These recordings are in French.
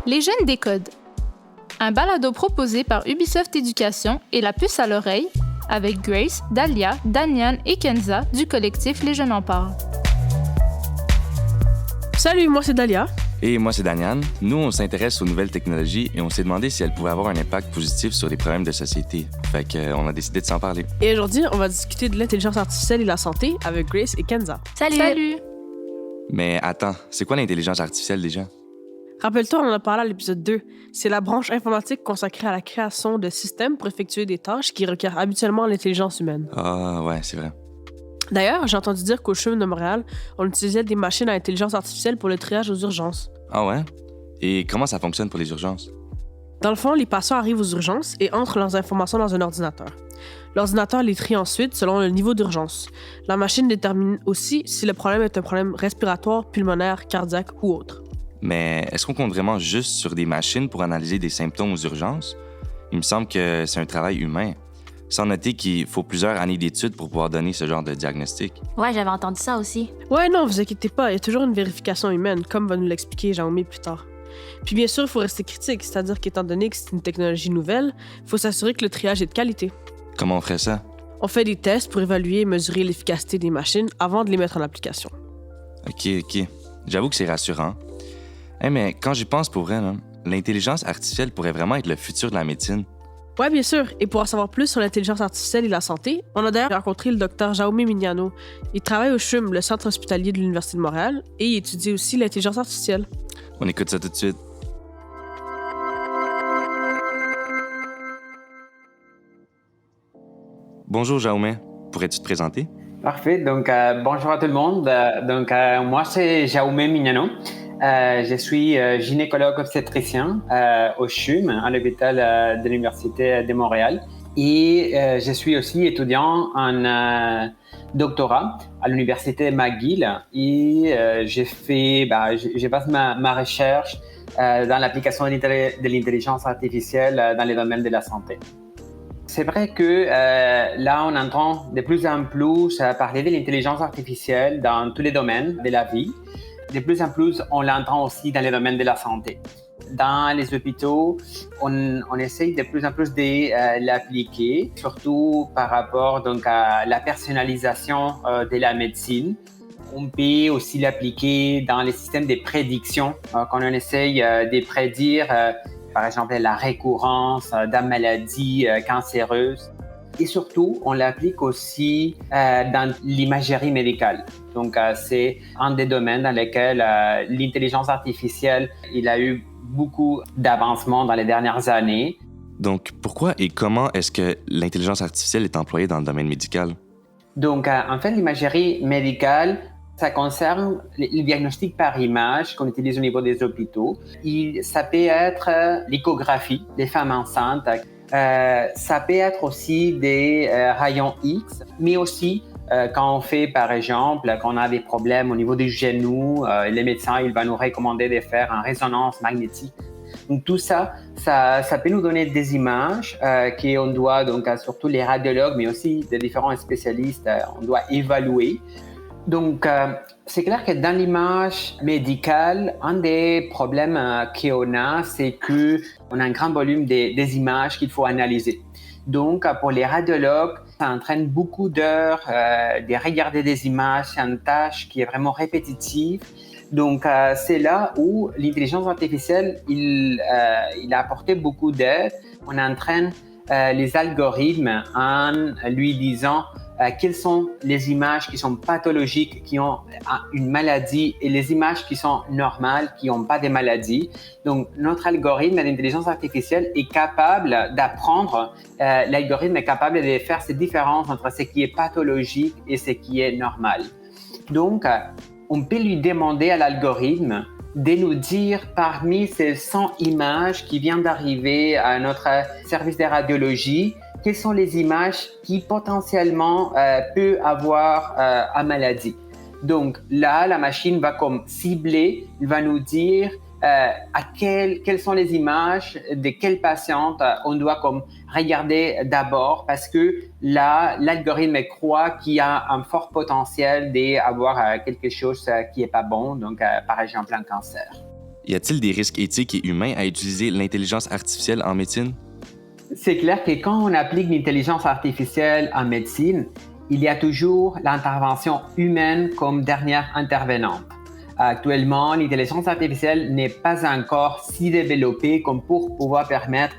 Les jeunes décodent. Un balado proposé par Ubisoft Éducation et la puce à l'oreille avec Grace, Dalia, Danian et Kenza du collectif Les Jeunes en parlent. Salut, moi c'est Dalia. Et moi c'est Danian. Nous, on s'intéresse aux nouvelles technologies et on s'est demandé si elles pouvaient avoir un impact positif sur les problèmes de société. Fait qu'on a décidé de s'en parler. Et aujourd'hui, on va discuter de l'intelligence artificielle et la santé avec Grace et Kenza. Salut! Mais attends, c'est quoi l'intelligence artificielle déjà? Rappelle-toi, on en a parlé à l'épisode 2. C'est la branche informatique consacrée à la création de systèmes pour effectuer des tâches qui requièrent habituellement l'intelligence humaine. Ah ouais, c'est vrai. D'ailleurs, j'ai entendu dire qu'au CHUM de Montréal, on utilisait des machines à intelligence artificielle pour le triage aux urgences. Ah ouais? Et comment ça fonctionne pour les urgences? Dans le fond, les patients arrivent aux urgences et entrent leurs informations dans un ordinateur. L'ordinateur les trie ensuite selon le niveau d'urgence. La machine détermine aussi si le problème est un problème respiratoire, pulmonaire, cardiaque ou autre. Mais est-ce qu'on compte vraiment juste sur des machines pour analyser des symptômes aux urgences? Il me semble que c'est un travail humain. Sans noter qu'il faut plusieurs années d'études pour pouvoir donner ce genre de diagnostic. Ouais, j'avais entendu ça aussi. Ouais, non, vous inquiétez pas, il y a toujours une vérification humaine, comme va nous l'expliquer Jaume plus tard. Puis bien sûr, il faut rester critique, c'est-à-dire qu'étant donné que c'est une technologie nouvelle, il faut s'assurer que le triage est de qualité. Comment on ferait ça? On fait des tests pour évaluer et mesurer l'efficacité des machines avant de les mettre en application. OK. J'avoue que c'est rassurant. Mais quand j'y pense pour vrai, là, l'intelligence artificielle pourrait vraiment être le futur de la médecine. Ouais, bien sûr. Et pour en savoir plus sur l'intelligence artificielle et la santé, on a d'ailleurs rencontré le docteur Jaume Mignano. Il travaille au CHUM, le centre hospitalier de l'Université de Montréal, et il étudie aussi l'intelligence artificielle. On écoute ça tout de suite. Bonjour Jaume, pourrais-tu te présenter? Parfait, donc bonjour à tout le monde. Moi c'est Jaume Mignano. Je suis gynécologue obstétricien au CHUM, à l'hôpital de l'Université de Montréal. Et je suis aussi étudiant en doctorat à l'Université McGill. Et je passe ma recherche dans l'application de l'intelligence artificielle dans les domaines de la santé. C'est vrai que là, on entend de plus en plus parler de l'intelligence artificielle dans tous les domaines de la vie. De plus en plus, on l'entend aussi dans les domaines de la santé. Dans les hôpitaux, on essaye de plus en plus de l'appliquer, surtout par rapport donc, à la personnalisation de la médecine. On peut aussi l'appliquer dans les systèmes de prédiction, quand on essaye de prédire, par exemple, la récurrence d'une maladie cancéreuse. Et surtout, on l'applique aussi dans l'imagerie médicale. Donc, c'est un des domaines dans lesquels l'intelligence artificielle, il a eu beaucoup d'avancements dans les dernières années. Donc, pourquoi et comment est-ce que l'intelligence artificielle est employée dans le domaine médical? Donc, en fait, l'imagerie médicale, ça concerne le diagnostic par image qu'on utilise au niveau des hôpitaux. Ça peut être l'échographie des femmes enceintes. Ça peut être aussi des rayons X, mais aussi quand on fait, par exemple, quand on a des problèmes au niveau des genoux, les médecins, ils vont nous recommander de faire une résonance magnétique. Donc tout ça peut nous donner des images qu'on doit, donc surtout les radiologues, mais aussi des différents spécialistes, on doit évaluer. Donc, c'est clair que dans l'image médicale, un des problèmes qu'on a, c'est qu'on a un grand volume des images qu'il faut analyser. Donc, pour les radiologues, ça entraîne beaucoup d'heures de regarder des images. C'est une tâche qui est vraiment répétitive. Donc, c'est là où l'intelligence artificielle, il a apporté beaucoup d'aide. On entraîne les algorithmes en lui disant quelles sont les images qui sont pathologiques, qui ont une maladie, et les images qui sont normales, qui n'ont pas de maladie. Donc, notre algorithme d'intelligence artificielle est capable d'apprendre, l'algorithme est capable de faire ces différences entre ce qui est pathologique et ce qui est normal. Donc, on peut lui demander à l'algorithme de nous dire parmi ces 100 images qui viennent d'arriver à notre service de radiologie, quelles sont les images qui potentiellement peuvent avoir une maladie. Donc là, la machine va comme cibler, il va nous dire quelles sont les images de quelles patientes on doit comme regarder d'abord parce que là, l'algorithme croit qu'il y a un fort potentiel d'avoir quelque chose qui n'est pas bon, donc par exemple un cancer. Y a-t-il des risques éthiques et humains à utiliser l'intelligence artificielle en médecine? C'est clair que quand on applique l'intelligence artificielle en médecine, il y a toujours l'intervention humaine comme dernière intervenante. Actuellement, l'intelligence artificielle n'est pas encore si développée comme pour pouvoir permettre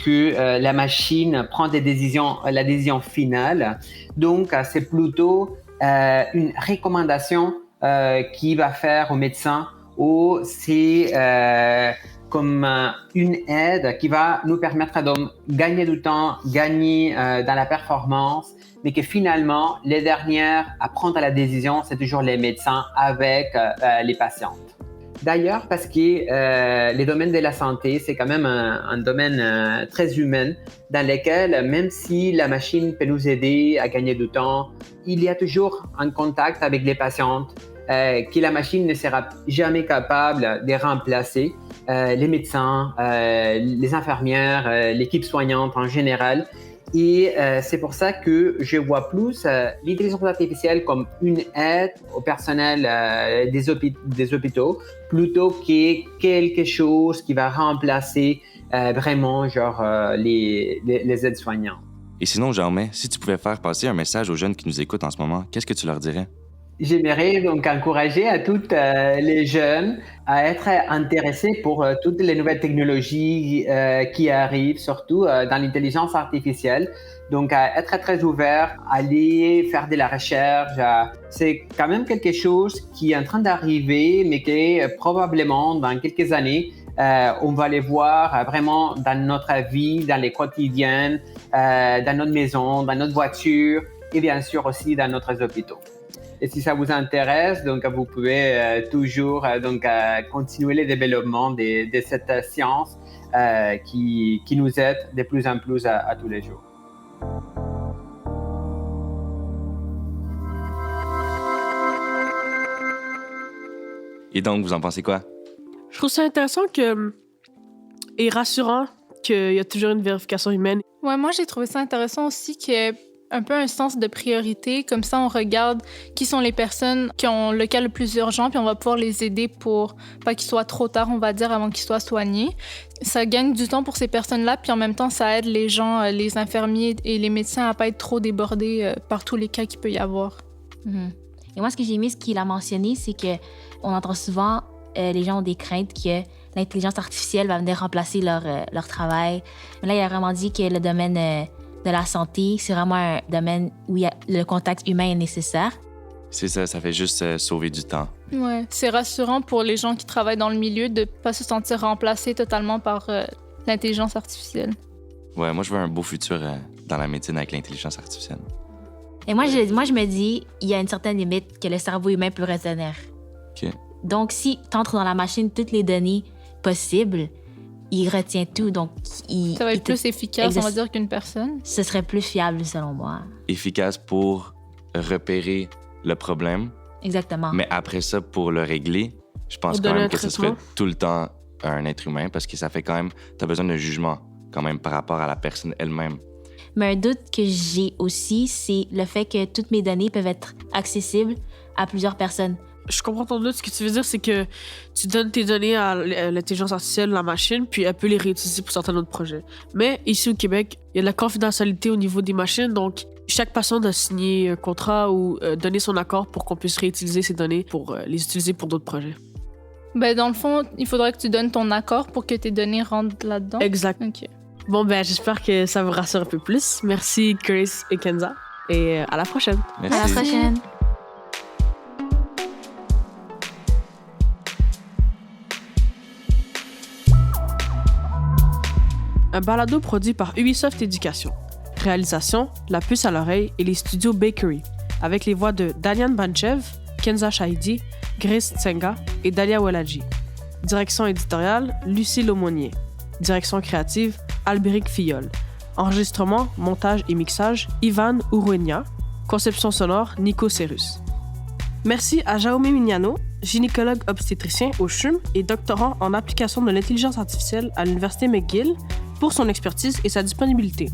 que la machine prenne la décision finale. Donc, c'est plutôt une recommandation qui va faire au médecin ou c'est comme une aide qui va nous permettre de gagner du temps, gagner dans la performance, mais que finalement, les dernières à prendre la décision, c'est toujours les médecins avec les patientes. D'ailleurs, parce que les domaines de la santé, c'est quand même un domaine très humain dans lequel, même si la machine peut nous aider à gagner du temps, il y a toujours un contact avec les patientes que la machine ne sera jamais capable de remplacer. Les médecins, les infirmières, l'équipe soignante en général. Et c'est pour ça que je vois plus l'intelligence artificielle comme une aide au personnel des hôpitaux plutôt que quelque chose qui va remplacer vraiment genre les aides-soignants. Et sinon, Jaume, si tu pouvais faire passer un message aux jeunes qui nous écoutent en ce moment, qu'est-ce que tu leur dirais? J'aimerais donc encourager à toutes les jeunes à être intéressés pour toutes les nouvelles technologies qui arrivent, surtout dans l'intelligence artificielle. Donc, à être très ouvert, aller faire de la recherche. C'est quand même quelque chose qui est en train d'arriver, mais que probablement dans quelques années, on va les voir vraiment dans notre vie, dans les quotidiennes, dans notre maison, dans notre voiture et bien sûr aussi dans notre hôpitaux. Et si ça vous intéresse, donc vous pouvez toujours continuer le développement de cette science qui nous aide de plus en plus à tous les jours. Et donc, vous en pensez quoi? Je trouve ça intéressant et rassurant qu'il y a toujours une vérification humaine. Ouais, moi, j'ai trouvé ça intéressant aussi qu'il y ait un peu un sens de priorité. Comme ça, on regarde qui sont les personnes qui ont le cas le plus urgent, puis on va pouvoir les aider pour pas qu'il soit trop tard, on va dire, avant qu'ils soient soignés. Ça gagne du temps pour ces personnes-là, puis en même temps, ça aide les gens, les infirmiers et les médecins à pas être trop débordés par tous les cas qu'il peut y avoir. Mm-hmm. Et moi, ce que j'ai aimé, ce qu'il a mentionné, c'est qu'on entend souvent les gens ont des craintes que l'intelligence artificielle va venir remplacer leur travail. Mais là, il a vraiment dit que le domaine de la santé, c'est vraiment un domaine où le contact humain est nécessaire. C'est ça, ça fait juste sauver du temps. Ouais, c'est rassurant pour les gens qui travaillent dans le milieu de pas se sentir remplacés totalement par l'intelligence artificielle. Ouais, moi, je veux un beau futur dans la médecine avec l'intelligence artificielle. Et moi, je me dis, il y a une certaine limite que le cerveau humain peut retenir. OK. Donc, si tu entres dans la machine toutes les données possibles, il retient tout, donc ça va être plus efficace, on va dire, qu'une personne. Ce serait plus fiable, selon moi. Efficace pour repérer le problème. Exactement. Mais après ça, pour le régler, je pense quand même que ce serait tout le temps un être humain parce que ça fait quand même... Tu as besoin d'un jugement quand même par rapport à la personne elle-même. Mais un doute que j'ai aussi, c'est le fait que toutes mes données peuvent être accessibles à plusieurs personnes. Je comprends ton doute. Ce que tu veux dire, c'est que tu donnes tes données à l'intelligence artificielle, la machine, puis elle peut les réutiliser pour certains autres projets. Mais ici au Québec, il y a de la confidentialité au niveau des machines, donc chaque patient doit signer un contrat ou donner son accord pour qu'on puisse réutiliser ces données pour les utiliser pour d'autres projets. Ben, dans le fond, il faudrait que tu donnes ton accord pour que tes données rentrent là-dedans. Exact. OK. Bon, ben, j'espère que ça vous rassure un peu plus. Merci, Grace et Kenza. Et à la prochaine. Merci. À la prochaine. Un balado produit par Ubisoft Éducation. Réalisation, La Puce à l'oreille et les studios Bakery, avec les voix de Dalian Banchev, Kenza Shahidi, Grace Tsenga et Dalia Weladji. Direction éditoriale, Lucie Laumonier. Direction créative, Albéric Fillol. Enregistrement, montage et mixage, Ivan Uruenia. Conception sonore, Nico Cérus. Merci à Jaume Mignano, gynécologue obstétricien au CHUM et doctorant en application de l'intelligence artificielle à l'Université McGill, pour son expertise et sa disponibilité.